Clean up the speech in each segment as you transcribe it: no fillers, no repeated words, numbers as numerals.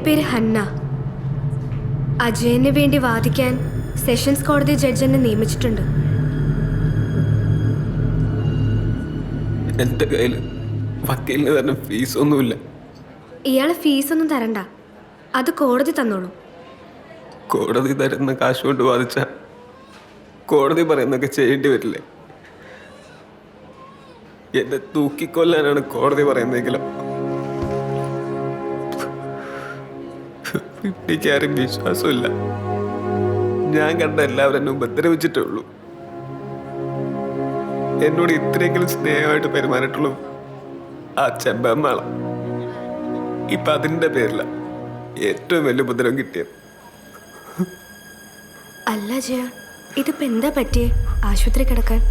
പേര് ഹന്ന. അജയന് വേണ്ടി വാദിക്കാൻ സെഷൻസ് കോടതി ജഡ്ജ് എന്നെ നിയമിച്ചിട്ടുണ്ട്. എൻ്റെ കയ്യിൽ വക്കീലിന് തന്നെ ഫീസൊന്നുമില്ല. ഇയാളെ ഫീസൊന്നും തരണ്ട, അത് കോടതി തന്നോളൂ. കോടതി തരുന്ന കാശ് കൊണ്ട് വാദിച്ച കോടതി പറയുന്നൊക്കെ ചെയ്യേണ്ടി വരില്ലേ? എന്നെ തൂക്കിക്കൊല്ലാനാണ് കോടതി പറയുന്നതെങ്കിലും എനിക്കാരും വിശ്വാസമില്ല. ഞാൻ കണ്ട എല്ലാവരും എന്നെ ഉപദ്രവിച്ചിട്ടേ ഉള്ളൂ. എന്നോട് ഇത്രയെങ്കിലും സ്നേഹമായിട്ട് പെരുമാറിയിട്ടുള്ളൂ ആ ചെമ്പമ്മള. ഇപ്പൊ അതിന്റെ പേരില ഏറ്റവും വലിയ ഉപദ്രവം കിട്ടിയത്. അല്ല ജയ, ഇതിപ്പോ എന്താ പറ്റിയേ? ആശുപത്രി കിടക്കാൻ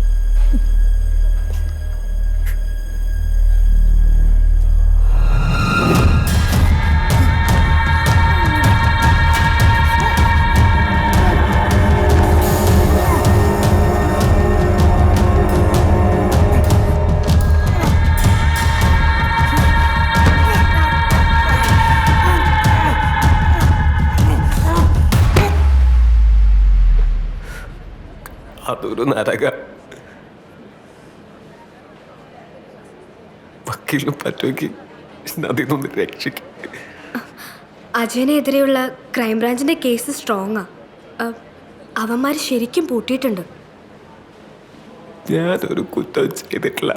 അതൊരു നരക. വക്കീലിന് പറ്റുമെങ്കിൽ അതിൽ നിന്ന് രക്ഷിക്കും. അജയനെതിരെയുള്ള ക്രൈംബ്രാഞ്ചിന്റെ കേസ് സ്ട്രോങ്ങാ. അവന്മാർ ശരിക്കും പൂട്ടിയിട്ടുണ്ട്. ഞാനൊരു കുറ്റം ചെയ്തിട്ടില്ല.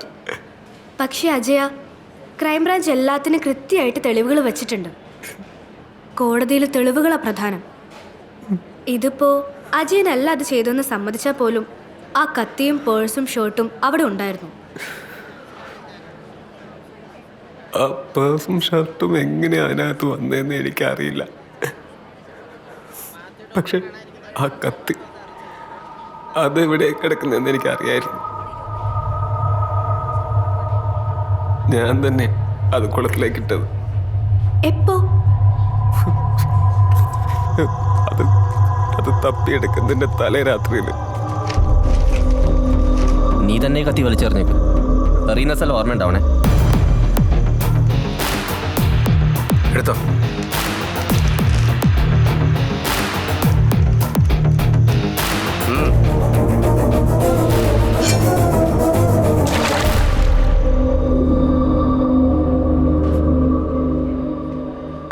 പക്ഷേ അജയ, ക്രൈംബ്രാഞ്ച് എല്ലാത്തിനും കൃത്യമായിട്ട് തെളിവുകൾ വെച്ചിട്ടുണ്ട്. കോടതിയിൽ തെളിവുകളാണ് പ്രധാനം. ഇതിപ്പോ അജയനല്ല അത് ചെയ്തെന്ന് സമ്മതിച്ചാൽ പോലും ആ കത്തിയും പേഴ്സും ഷർട്ടും അവിടെ ഉണ്ടായിരുന്നു. ആ പേഴ്സും ഷർട്ടും എങ്ങനെയാ അതിനകത്ത് വന്നതെന്ന് എനിക്കറിയില്ല. പക്ഷെ ആ കത്തി അതെവിടെ കിടക്കുന്നതെന്ന് എനിക്കറിയായിരുന്നു. ഞാൻ തന്നെ അത് കുളത്തിലേക്ക് ഇട്ടത്. എപ്പോ? അത് തപ്പിയെടുക്കുന്നതിന്റെ തലേ രാത്രിയിൽ. നീ തന്നെ കത്തി വലിച്ചെറിഞ്ഞേക്ക്. എറിയുന്ന സ്ഥലം ഓർമ്മ ഉണ്ടാവണേ. എടുത്തോ.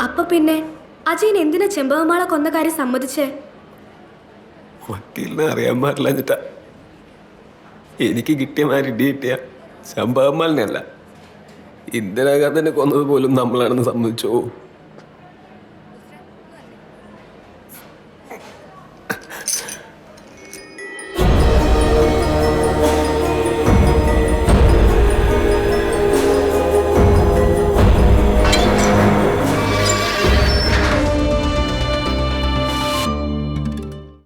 അപ്പൊ പിന്നെ അജയൻ എന്തിനാ ചെമ്പകമാളെ കൊന്ന കാര്യം സമ്മതിച്ചേ? വക്കീലിനെ അറിയാൻ പാടില്ല എന്നിട്ടാ. എനിക്ക് കിട്ടിയ മാതിരി ഇടി കിട്ടിയ ശമ്പകമാലിനല്ല, ഇന്ദിരാഗാന്ധിനെ കൊന്നത് പോലും നമ്മളാണെന്ന് സമ്മതിച്ചോ?